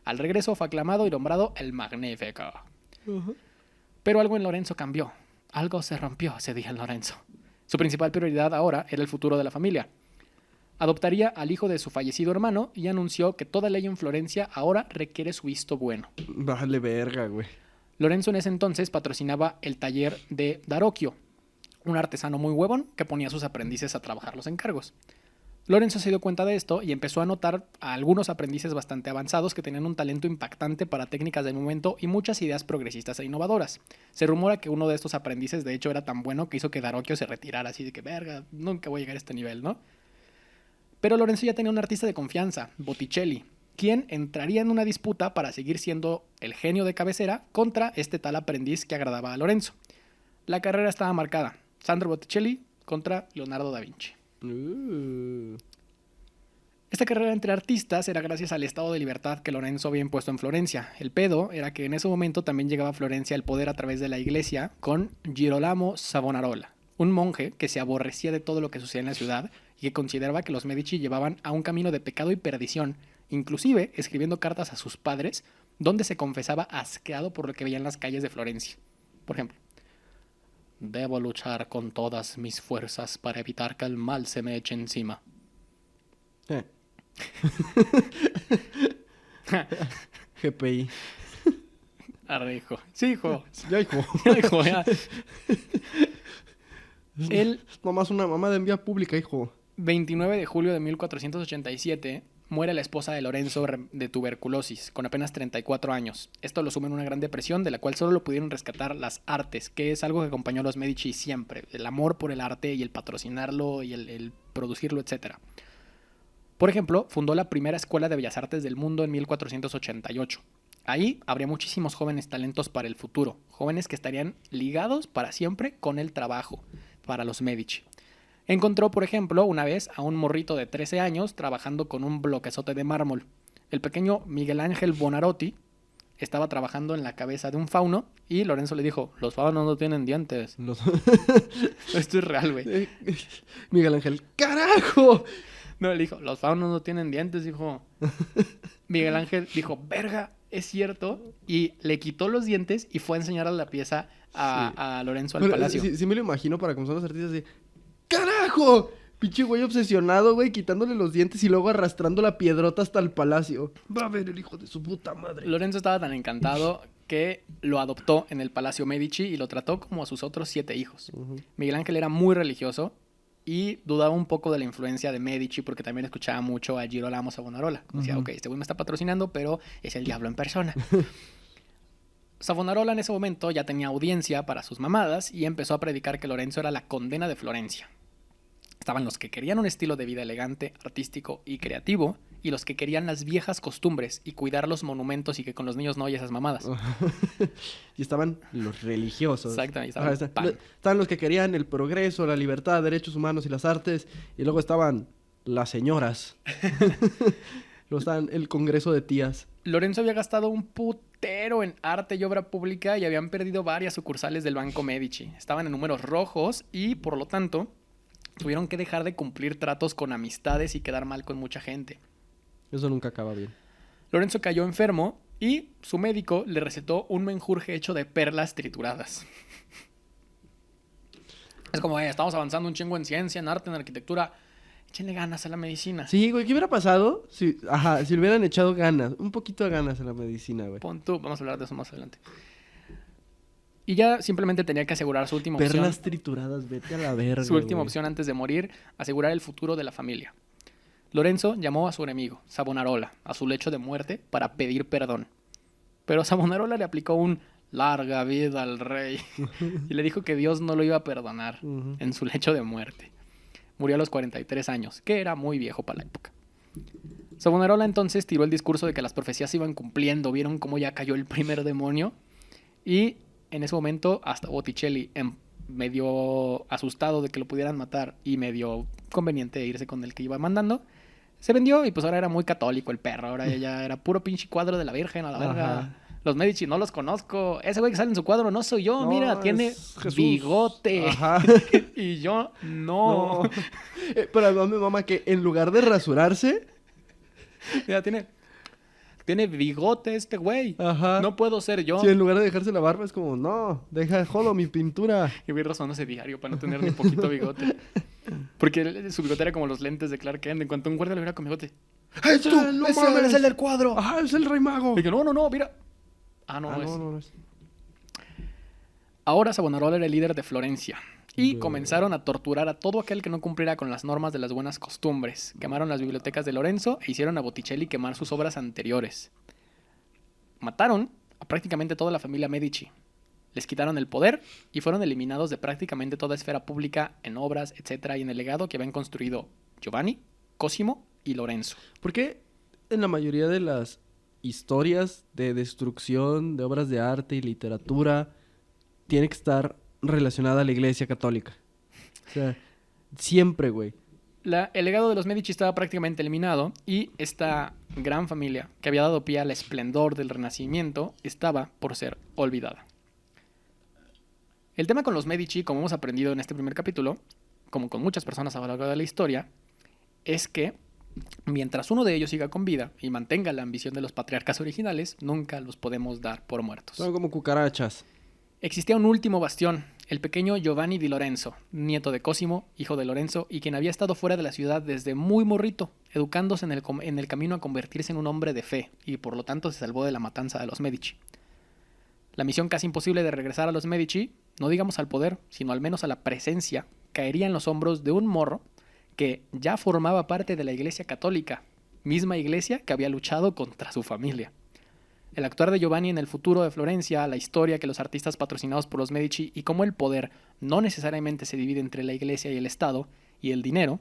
Al regreso fue aclamado y nombrado el Magnífico. Ujú. Pero algo en Lorenzo cambió. Algo se rompió ese día en Lorenzo. Su principal prioridad ahora era el futuro de la familia. Adoptaría al hijo de su fallecido hermano y anunció que toda ley en Florencia ahora requiere su visto bueno. Vale verga, güey. Lorenzo en ese entonces patrocinaba el taller de Darocchio, un artesano muy huevón que ponía a sus aprendices a trabajar los encargos. Lorenzo se dio cuenta de esto y empezó a notar a algunos aprendices bastante avanzados que tenían un talento impactante para técnicas del momento y muchas ideas progresistas e innovadoras. Se rumora que uno de estos aprendices de hecho era tan bueno que hizo que Darocchio se retirara así de que, verga, nunca voy a llegar a este nivel, ¿no? Pero Lorenzo ya tenía un artista de confianza, Botticelli, quien entraría en una disputa para seguir siendo el genio de cabecera contra este tal aprendiz que agradaba a Lorenzo. La carrera estaba marcada, Sandro Botticelli contra Leonardo da Vinci. Esta carrera entre artistas era gracias al estado de libertad que Lorenzo había impuesto en Florencia. El pedo era que en ese momento también llegaba a Florencia el poder a través de la iglesia con Girolamo Savonarola, un monje que se aborrecía de todo lo que sucedía en la ciudad y que consideraba que los Medici llevaban a un camino de pecado y perdición, inclusive escribiendo cartas a sus padres donde se confesaba asqueado por lo que veía en las calles de Florencia. Por ejemplo, debo luchar con todas mis fuerzas para evitar que el mal se me eche encima. GPI. Arre, hijo. Sí, hijo. Ya, hijo. Ya, hijo, ya. El Nomás una mamá de en vía pública, hijo. 29 de julio de 1487, muere la esposa de Lorenzo de tuberculosis, con apenas 34 años. Esto lo sume en una gran depresión, de la cual solo lo pudieron rescatar las artes, que es algo que acompañó a los Medici siempre. El amor por el arte y el patrocinarlo y el producirlo, etc. Por ejemplo, fundó la primera escuela de bellas artes del mundo en 1488. Ahí habría muchísimos jóvenes talentos para el futuro, jóvenes que estarían ligados para siempre con el trabajo, para los Medici. Encontró, por ejemplo, una vez a un morrito de 13 años trabajando con un bloquezote de mármol. El pequeño Miguel Ángel Buonarroti estaba trabajando en la cabeza de un fauno y Lorenzo le dijo, los faunos no tienen dientes. Esto es real, güey. Miguel Ángel, ¡carajo! No, le dijo, los faunos no tienen dientes, dijo. Miguel Ángel dijo, verga, es cierto. Y le quitó los dientes y fue a enseñar la pieza a Lorenzo al palacio. Sí me lo imagino para como son los artistas de... ¡Carajo! Pinche güey obsesionado, güey, quitándole los dientes y luego arrastrando la piedrota hasta el palacio. Va a ver el hijo de su puta madre. Lorenzo estaba tan encantado que lo adoptó en el Palacio Medici y lo trató como a sus otros 7 hijos. Miguel Ángel era muy religioso y dudaba un poco de la influencia de Medici porque también escuchaba mucho a Girolamo Savonarola. Decía, ok, este güey me está patrocinando, pero es el diablo en persona. Savonarola en ese momento ya tenía audiencia para sus mamadas y empezó a predicar que Lorenzo era la condena de Florencia. Estaban los que querían un estilo de vida elegante, artístico y creativo, y los que querían las viejas costumbres y cuidar los monumentos y que con los niños no haya esas mamadas. Y estaban los religiosos. Exactamente. Estaban los que querían el progreso, la libertad, derechos humanos y las artes. Y luego estaban las señoras. Luego estaban el congreso de tías. Lorenzo había gastado un putero en arte y obra pública y habían perdido varias sucursales del Banco Medici. Estaban en números rojos y, por lo tanto, tuvieron que dejar de cumplir tratos con amistades y quedar mal con mucha gente. Eso nunca acaba bien. Lorenzo cayó enfermo y su médico le recetó un menjurje hecho de perlas trituradas. Es como, estamos avanzando un chingo en ciencia, en arte, en arquitectura. Échenle ganas a la medicina. Sí, güey, ¿qué hubiera pasado si le hubieran echado ganas? Un poquito de ganas a la medicina, güey. Pon tú, vamos a hablar de eso más adelante. Y ya simplemente tenía que asegurar su última opción. Perlas trituradas, vete a la verga. Su última opción antes de morir, asegurar el futuro de la familia. Lorenzo llamó a su enemigo, Savonarola, a su lecho de muerte para pedir perdón. Pero Savonarola le aplicó un larga vida al rey y le dijo que Dios no lo iba a perdonar en su lecho de muerte. Murió a los 43 años, que era muy viejo para la época. Savonarola entonces tiró el discurso de que las profecías se iban cumpliendo, vieron cómo ya cayó el primer demonio y en ese momento hasta Botticelli, medio asustado de que lo pudieran matar y medio conveniente irse con el que iba mandando, se vendió y pues ahora era muy católico el perro, ahora ya era puro pinche cuadro de la Virgen a la verga. Los Medici no los conozco, ese güey que sale en su cuadro no soy yo, no, mira, tiene bigote. Ajá. Y yo no. Pero además me mama que en lugar de rasurarse, mira, tiene bigote este güey. Ajá. No puedo ser yo. Sí, en lugar de dejarse la barba es como, no, jodo mi pintura. Y voy razonándose diario para no tener ni poquito bigote. Porque su bigote era como los lentes de Clark Kent. En cuanto un guardia lo viera con bigote. ¡Es tú! ¡Es el del cuadro! ¡Ajá, es el rey mago! Y que no, mira. No es. Ahora Savonarola era el líder de Florencia. Y comenzaron a torturar a todo aquel que no cumpliera con las normas de las buenas costumbres. Quemaron las bibliotecas de Lorenzo e hicieron a Botticelli quemar sus obras anteriores. Mataron a prácticamente toda la familia Medici. Les quitaron el poder y fueron eliminados de prácticamente toda esfera pública en obras, etc. y en el legado que habían construido Giovanni, Cosimo y Lorenzo. ¿Por qué en la mayoría de las historias de destrucción de obras de arte y literatura tiene que estar relacionada a la Iglesia Católica? O sea, siempre, güey. El legado de los Medici estaba prácticamente eliminado y esta gran familia que había dado pie al esplendor del Renacimiento estaba por ser olvidada. El tema con los Medici, como hemos aprendido en este primer capítulo, como con muchas personas a lo largo de la historia, es que mientras uno de ellos siga con vida y mantenga la ambición de los patriarcas originales, nunca los podemos dar por muertos. Son como cucarachas. Existía un último bastión, el pequeño Giovanni di Lorenzo, nieto de Cosimo, hijo de Lorenzo, y quien había estado fuera de la ciudad desde muy morrito, educándose en el camino a convertirse en un hombre de fe, y por lo tanto se salvó de la matanza de los Medici. La misión casi imposible de regresar a los Medici, no digamos al poder, sino al menos a la presencia, caería en los hombros de un morro que ya formaba parte de la Iglesia Católica, misma iglesia que había luchado contra su familia. El actuar de Giovanni en el futuro de Florencia, la historia que los artistas patrocinados por los Medici y cómo el poder no necesariamente se divide entre la iglesia y el Estado y el dinero,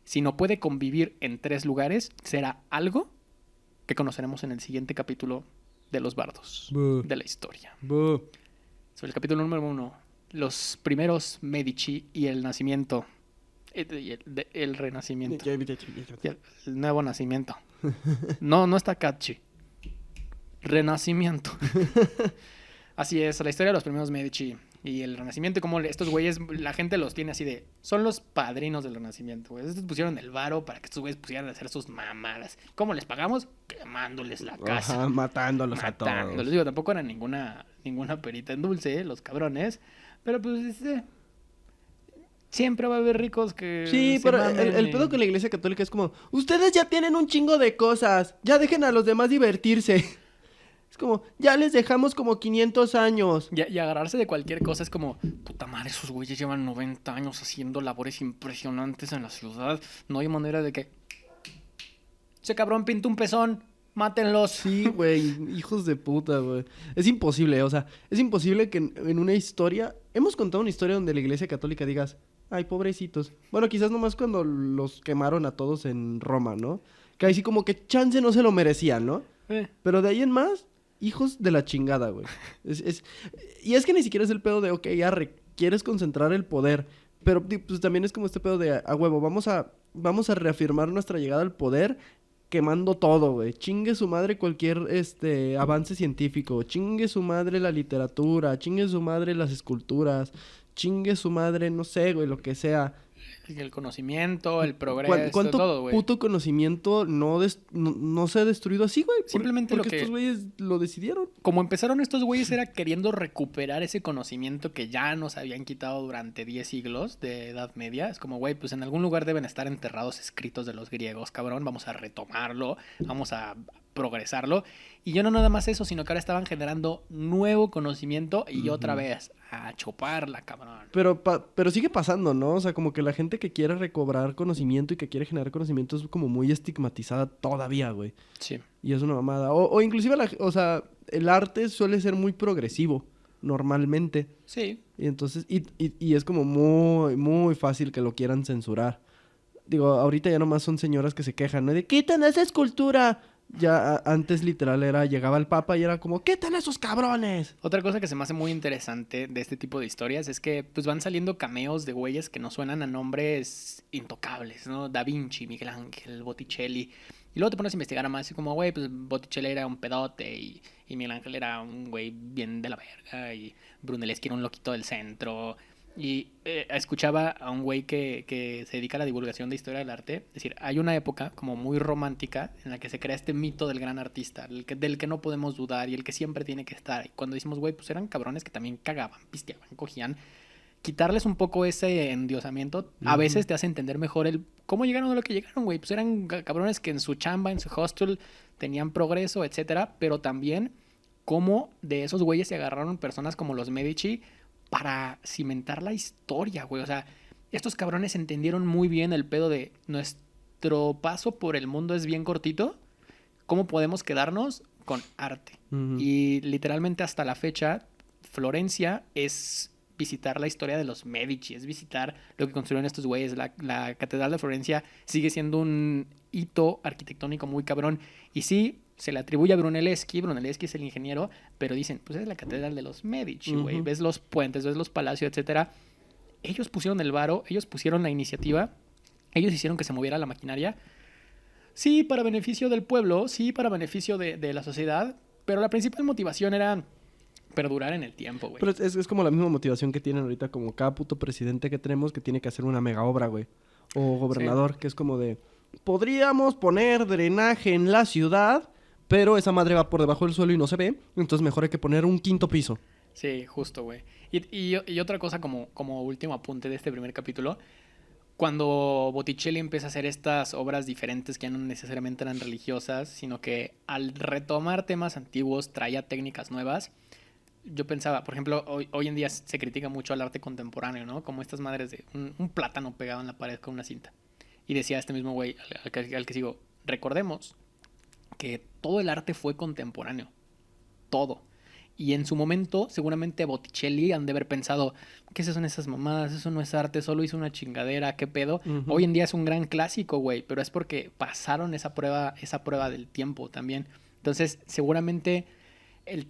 sino puede convivir en 3 lugares, será algo que conoceremos en el siguiente capítulo de Los Bardos de la historia. Sobre el capítulo número 1, los primeros Medici y el nacimiento, el renacimiento, el nuevo nacimiento. No está catchy. Renacimiento. Así es, la historia de los primeros Medici y el Renacimiento, como estos güeyes, la gente los tiene así de, son los padrinos del Renacimiento, güey. Estos pusieron el varo para que estos güeyes pusieran a hacer sus mamadas. ¿Cómo les pagamos? Quemándoles la casa. Ajá, matándolos a todos. Les digo, tampoco eran ninguna perita en dulce, los cabrones. Pero pues, siempre va a haber ricos que Sí, pero el pedo con la iglesia católica es como, ustedes ya tienen un chingo de cosas, ya dejen a los demás divertirse. Es como, ya les dejamos como 500 años. Y agarrarse de cualquier cosa es como, puta madre, esos güeyes llevan 90 años haciendo labores impresionantes en la ciudad. No hay manera de que ese cabrón pinta un pezón, mátenlos. Sí, güey, hijos de puta, güey. Es imposible, o sea, es imposible que en una historia... Hemos contado una historia donde la iglesia católica digas, ay, pobrecitos. Bueno, quizás nomás cuando los quemaron a todos en Roma, ¿no? Que ahí sí como que chance no se lo merecían, ¿no? Pero de ahí en más... Hijos de la chingada, güey. Y es que ni siquiera es el pedo de, ok, ya quieres concentrar el poder. Pero pues también es como este pedo de, a huevo, vamos a reafirmar nuestra llegada al poder quemando todo, güey. Chingue su madre cualquier avance científico. Chingue su madre la literatura. Chingue su madre las esculturas. Chingue su madre, no sé, güey, lo que sea. El conocimiento, el progreso, ¿Cuánto todo, güey. puto conocimiento no se ha destruido así, güey? Simplemente porque lo que... estos güeyes lo decidieron. Como empezaron estos güeyes era queriendo recuperar ese conocimiento que ya nos habían quitado durante 10 siglos de Edad Media. Es como, güey, pues en algún lugar deben estar enterrados escritos de los griegos, cabrón. Vamos a retomarlo, vamos a progresarlo. Y yo no nada más eso, sino que ahora estaban generando nuevo conocimiento y otra vez a chuparla, cabrón. Pero sigue pasando, ¿no? O sea, como que la gente que quiere recobrar conocimiento y que quiere generar conocimiento es como muy estigmatizada todavía, güey. Sí. Y es una mamada. O inclusive, o sea, el arte suele ser muy progresivo, normalmente. Sí. Y entonces, y es como muy, muy fácil que lo quieran censurar. Digo, ahorita ya nomás son señoras que se quejan, ¿no? De, ¡quiten esa escultura! Ya antes literal llegaba el papa y era como, ¡quiten esos cabrones! Otra cosa que se me hace muy interesante de este tipo de historias es que pues van saliendo cameos de güeyes que nos suenan a nombres intocables, ¿no? Da Vinci, Miguel Ángel, Botticelli. Y luego te pones a investigar más así como, güey, pues Botticelli era un pedote y Miguel Ángel era un güey bien de la verga y Brunelleschi era un loquito del centro. Y escuchaba a un güey que se dedica a la divulgación de historia del arte. Es decir, hay una época como muy romántica en la que se crea este mito del gran artista, del que no podemos dudar y el que siempre tiene que estar. Y cuando decimos, güey, pues eran cabrones que también cagaban, pisteaban, cogían. Quitarles un poco ese endiosamiento a veces te hace entender mejor cómo llegaron a lo que llegaron, güey. Pues eran cabrones que en su chamba, en su hostel, tenían progreso, etcétera. Pero también cómo de esos güeyes se agarraron personas como los Medici para cimentar la historia, güey. O sea, estos cabrones entendieron muy bien el pedo de nuestro paso por el mundo es bien cortito. ¿Cómo podemos quedarnos con arte? Y literalmente hasta la fecha, Florencia es visitar la historia de los Medici, es visitar lo que construyeron estos güeyes. La Catedral de Florencia sigue siendo un hito arquitectónico muy cabrón. Y sí, se le atribuye a Brunelleschi es el ingeniero, pero dicen, pues es la catedral de los Medici, güey. Ves los puentes, ves los palacios, etcétera. Ellos pusieron el varo, ellos pusieron la iniciativa, ellos hicieron que se moviera la maquinaria. Sí, para beneficio del pueblo, sí, para beneficio de la sociedad, pero la principal motivación era perdurar en el tiempo, güey. Pero es como la misma motivación que tienen ahorita como cada puto presidente que tenemos que tiene que hacer una mega obra, güey. O gobernador, que es como de, podríamos poner drenaje en la ciudad, pero esa madre va por debajo del suelo y no se ve. Entonces mejor hay que poner un 5º piso. Sí, justo, güey. Y otra cosa como último apunte de este primer capítulo. Cuando Botticelli empieza a hacer estas obras diferentes que ya no necesariamente eran religiosas, sino que al retomar temas antiguos traía técnicas nuevas. Yo pensaba, por ejemplo, hoy en día se critica mucho al arte contemporáneo, ¿no? Como estas madres de un plátano pegado en la pared con una cinta. Y decía este mismo güey al que sigo, recordemos que todo el arte fue contemporáneo. Todo. Y en su momento, seguramente Botticelli han de haber pensado, ¿qué son esas mamadas? Eso no es arte, solo hizo una chingadera, ¿qué pedo? Ujú. Hoy en día es un gran clásico, güey, pero es porque pasaron esa prueba del tiempo también. Entonces, seguramente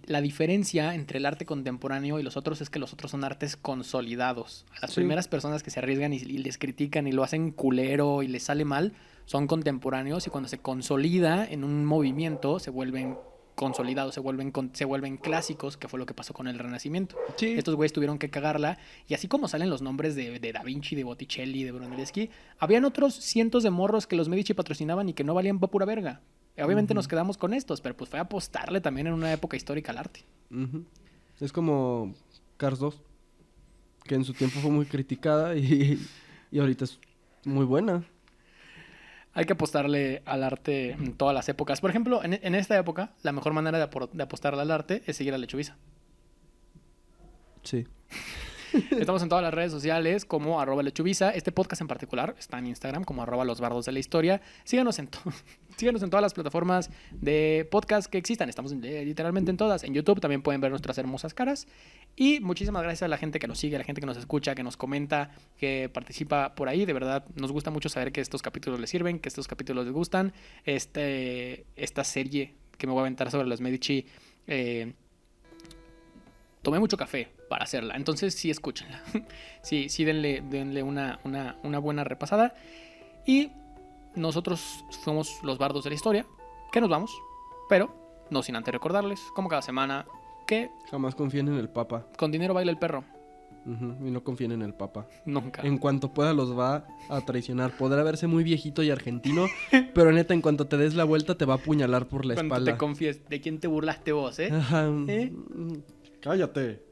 la diferencia entre el arte contemporáneo y los otros es que los otros son artes consolidados. A las Sí. primeras personas que se arriesgan y les critican y lo hacen culero y les sale mal, son contemporáneos, y cuando se consolida en un movimiento se vuelven consolidados, se vuelven clásicos, que fue lo que pasó con el Renacimiento. Sí. Estos güeyes tuvieron que cagarla, y así como salen los nombres de Da Vinci, de Botticelli, de Brunelleschi, habían otros cientos de morros que los Medici patrocinaban y que no valían pa' pura verga. Obviamente nos quedamos con estos, pero pues fue apostarle también en una época histórica al arte. Ujú. Es como Cars 2, que en su tiempo fue muy criticada y ahorita es muy buena. Hay que apostarle al arte en todas las épocas. Por ejemplo, en esta época, la mejor manera de apostarle al arte es seguir a Lechubiza. Sí. Estamos en todas las redes sociales como @lechubiza. Este podcast en particular está en Instagram como @losbardos de la historia. Síganos en todas las plataformas de podcast que existan. Estamos literalmente en todas. En YouTube también pueden ver nuestras hermosas caras. Y muchísimas gracias a la gente que nos sigue, a la gente que nos escucha, que nos comenta, que participa por ahí. De verdad, nos gusta mucho saber que estos capítulos les sirven, que estos capítulos les gustan. Esta serie que me voy a aventar sobre los Medici, tomé mucho café para hacerla, entonces sí, escúchenla. Sí, denle una buena repasada. Y nosotros fuimos los bardos de la historia, que nos vamos, pero no sin antes recordarles, como cada semana, que Jamás confíen en el Papa. con dinero baila el perro. Ujú. Y no confíen en el Papa. Nunca. En cuanto pueda los va a traicionar. Podrá verse muy viejito y argentino, pero neta, en cuanto te des la vuelta te va a apuñalar por la Cuando espalda. te confíes, ¿de quién te burlaste vos, eh? Ajá. ¿Eh? Cállate.